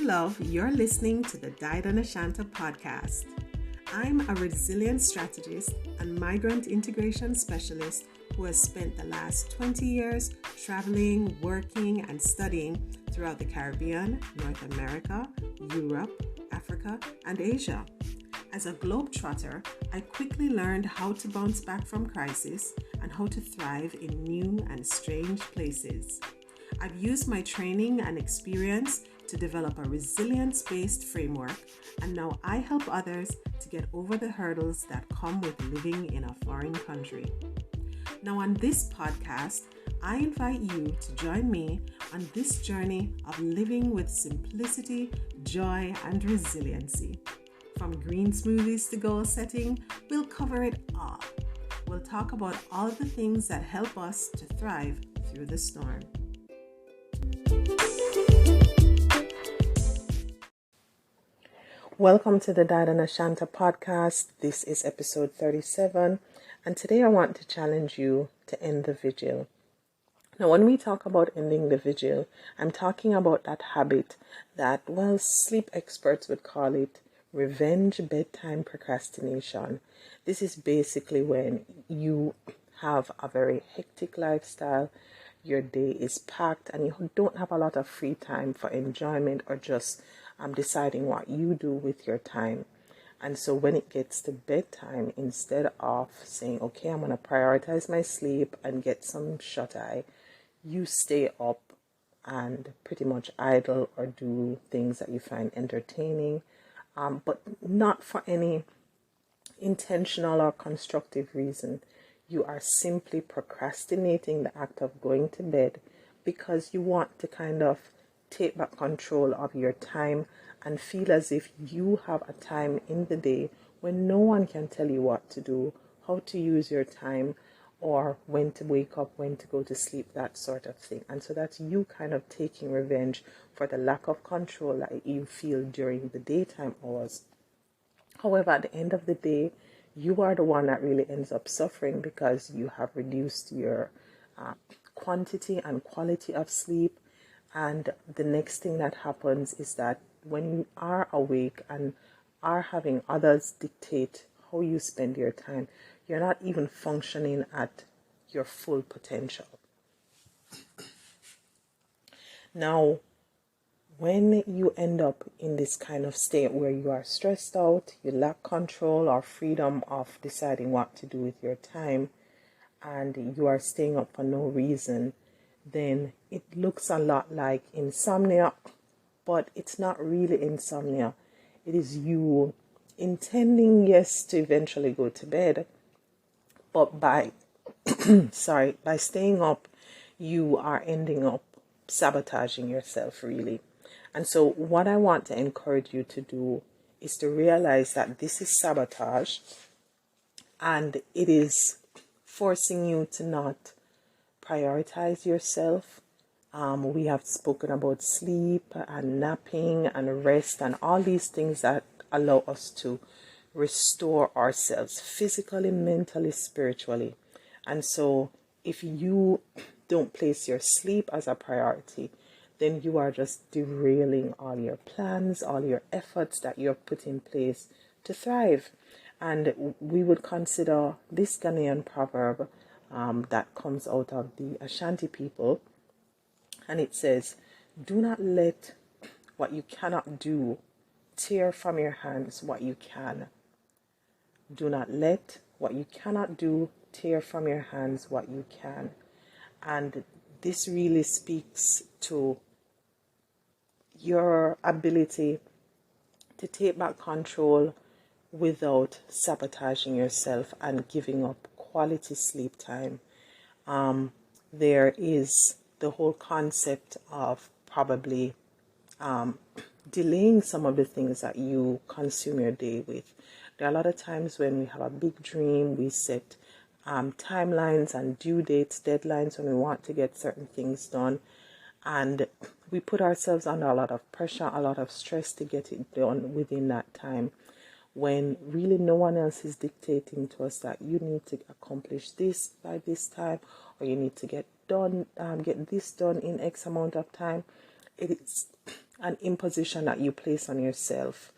love, you're listening to the Died on Ashanta podcast. I'm a resilience strategist and migrant integration specialist who has spent the last 20 years traveling, working, and studying throughout the Caribbean, North America, Europe, Africa, and Asia. As a globetrotter, I quickly learned how to bounce back from crisis and how to thrive in new and strange places. I've used my training and experience to develop a resilience-based framework, and now I help others to get over the hurdles that come with living in a foreign country. Now on this podcast, I invite you to join me on this journey of living with simplicity, joy, and resiliency. From green smoothies to goal setting, we'll cover it all. We'll talk about all the things that help us to thrive through the storm. Welcome to the Died on Ashanta podcast. This is episode 37, and today I want to challenge you to end the vigil. Now, when we talk about ending the vigil, I'm talking about that habit that, well, sleep experts would call it revenge bedtime procrastination. This is basically when you have a very hectic lifestyle, your day is packed, and you don't have a lot of free time for enjoyment or just deciding what you do with your time. And so when it gets to bedtime, instead of saying, okay, I'm going to prioritize my sleep and get some shut-eye, you stay up and pretty much idle or do things that you find entertaining, but not for any intentional or constructive reason. You are simply procrastinating the act of going to bed because you want to kind of take back control of your time and feel as if you have a time in the day when no one can tell you what to do, how to use your time, or when to wake up, when to go to sleep, that sort of thing. And so that's you kind of taking revenge for the lack of control that you feel during the daytime hours. However, at the end of the day, you are the one that really ends up suffering because you have reduced your quantity and quality of sleep. And the next thing that happens is that when you are awake and are having others dictate how you spend your time, you're not even functioning at your full potential. Now, when you end up in this kind of state where you are stressed out, you lack control or freedom of deciding what to do with your time, and you are staying up for no reason, then it looks a lot like insomnia, but it's not really insomnia. It is you intending, yes, to eventually go to bed, but by staying up, you are ending up sabotaging yourself, really. And so what I want to encourage you to do is to realize that this is sabotage, and it is forcing you to not prioritize yourself. We have spoken about sleep and napping and rest and all these things that allow us to restore ourselves physically, mentally, spiritually. And so if you don't place your sleep as a priority, then you are just derailing all your plans, all your efforts that you're put in place to thrive. And we would consider this Ghanaian proverb that comes out of the Ashanti people, and it says, do not let what you cannot do tear from your hands what you can. Do not let what you cannot do tear from your hands what you can. And this really speaks to your ability to take back control without sabotaging yourself and giving up quality sleep time. There is the whole concept of probably delaying some of the things that you consume your day with. There are a lot of times when we have a big dream, we set timelines and due dates, deadlines when we want to get certain things done. And we put ourselves under a lot of pressure, a lot of stress to get it done within that time, when really no one else is dictating to us that you need to accomplish this by this time, or you need to get this done in X amount of time. It is an imposition that you place on yourself.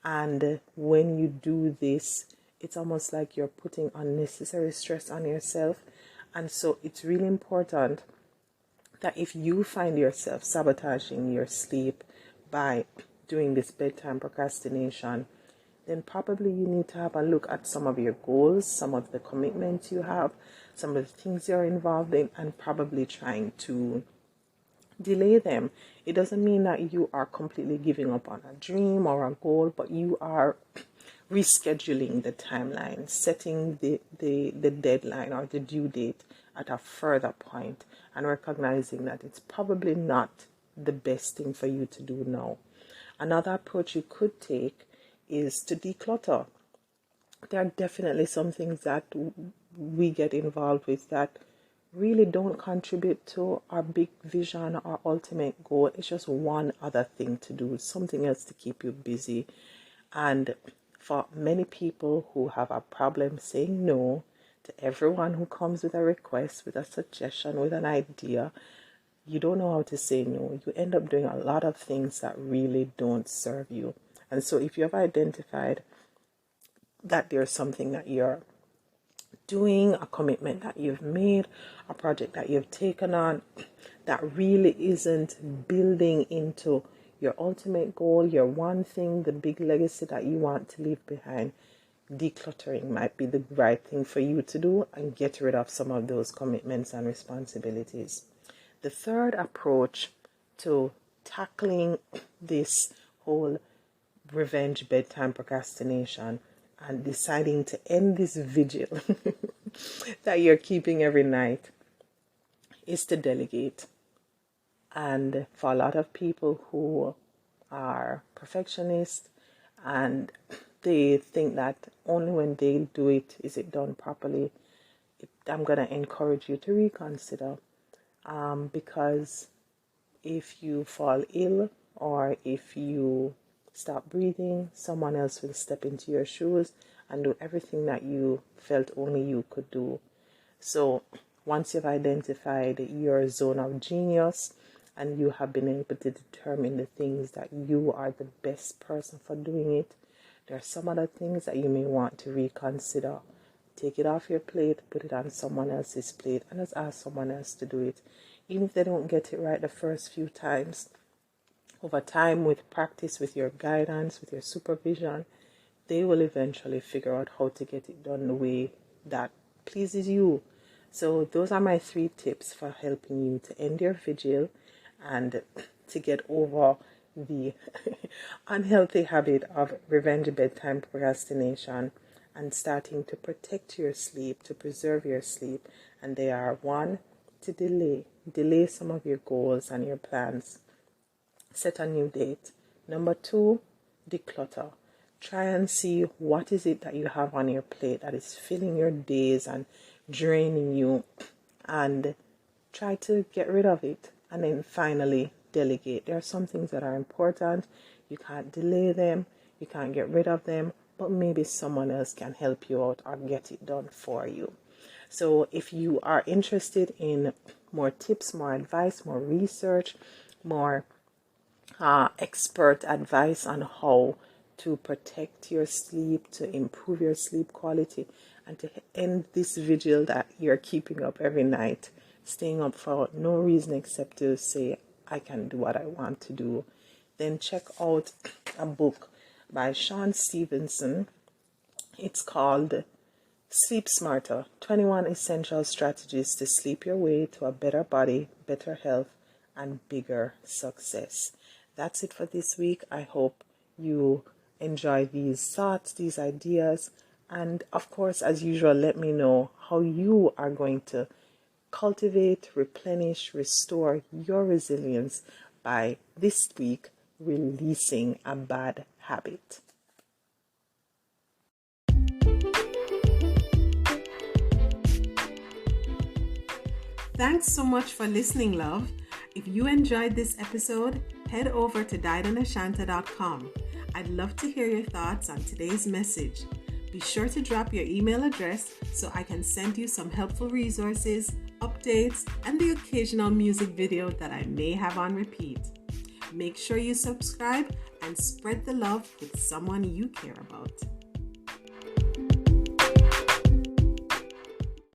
And when you do this, it's almost like you're putting unnecessary stress on yourself. And so it's really important that if you find yourself sabotaging your sleep by doing this bedtime procrastination, then probably you need to have a look at some of your goals, some of the commitments you have, some of the things you're involved in, and probably trying to delay them. It doesn't mean that you are completely giving up on a dream or a goal, but you are rescheduling the timeline, setting the deadline or the due date at a further point, and recognizing that it's probably not the best thing for you to do now. Another approach you could take is to declutter. There are definitely some things that we get involved with that really don't contribute to our big vision or ultimate goal. It's just one other thing to do, something else to keep you busy. And for many people who have a problem saying no to everyone who comes with a request, with a suggestion, with an idea, you don't know how to say no. You end up doing a lot of things that really don't serve you. And so if you have identified that there's something that you're doing, a commitment that you've made, a project that you've taken on that really isn't building into your ultimate goal, your one thing, the big legacy that you want to leave behind, decluttering might be the right thing for you to do and get rid of some of those commitments and responsibilities. The third approach to tackling this whole revenge bedtime procrastination and deciding to end this vigil that you're keeping every night is to delegate. And for a lot of people who are perfectionists and they think that only when they do it is it done properly, I'm going to encourage you to reconsider, because if you fall ill or if you stop breathing, someone else will step into your shoes and do everything that you felt only you could do. So once you've identified your zone of genius and you have been able to determine the things that you are the best person for doing it, there are some other things that you may want to reconsider. Take it off your plate, put it on someone else's plate, and just ask someone else to do it. Even if they don't get it right the first few times, over time, with practice, with your guidance, with your supervision, they will eventually figure out how to get it done the way that pleases you. So those are my 3 tips for helping you to end your vigil and to get over the unhealthy habit of revenge bedtime procrastination and starting to protect your sleep, to preserve your sleep. And they are: 1, to delay some of your goals and your plans. Set a new date. Number 2, declutter. Try and see what is it that you have on your plate that is filling your days and draining you, and try to get rid of it. And then finally, delegate. There are some things that are important. You can't delay them, you can't get rid of them, but maybe someone else can help you out or get it done for you. So if you are interested in more tips, more advice, more research, more expert advice on how to protect your sleep, to improve your sleep quality, and to end this vigil that you're keeping up every night, staying up for no reason except to say, I can do what I want to do, then check out a book by Sean Stevenson. It's called Sleep Smarter, 21 Essential Strategies to Sleep Your Way to a Better Body, Better Health, and Bigger Success. That's it for this week. I hope you enjoy these thoughts, these ideas, and of course, as usual, let me know how you are going to cultivate, replenish, restore your resilience by this week releasing a bad habit. Thanks so much for listening, love. If you enjoyed this episode, head over to diedandashanta.com. I'd love to hear your thoughts on today's message. Be sure to drop your email address so I can send you some helpful resources, updates, and the occasional music video that I may have on repeat. Make sure you subscribe and spread the love with someone you care about.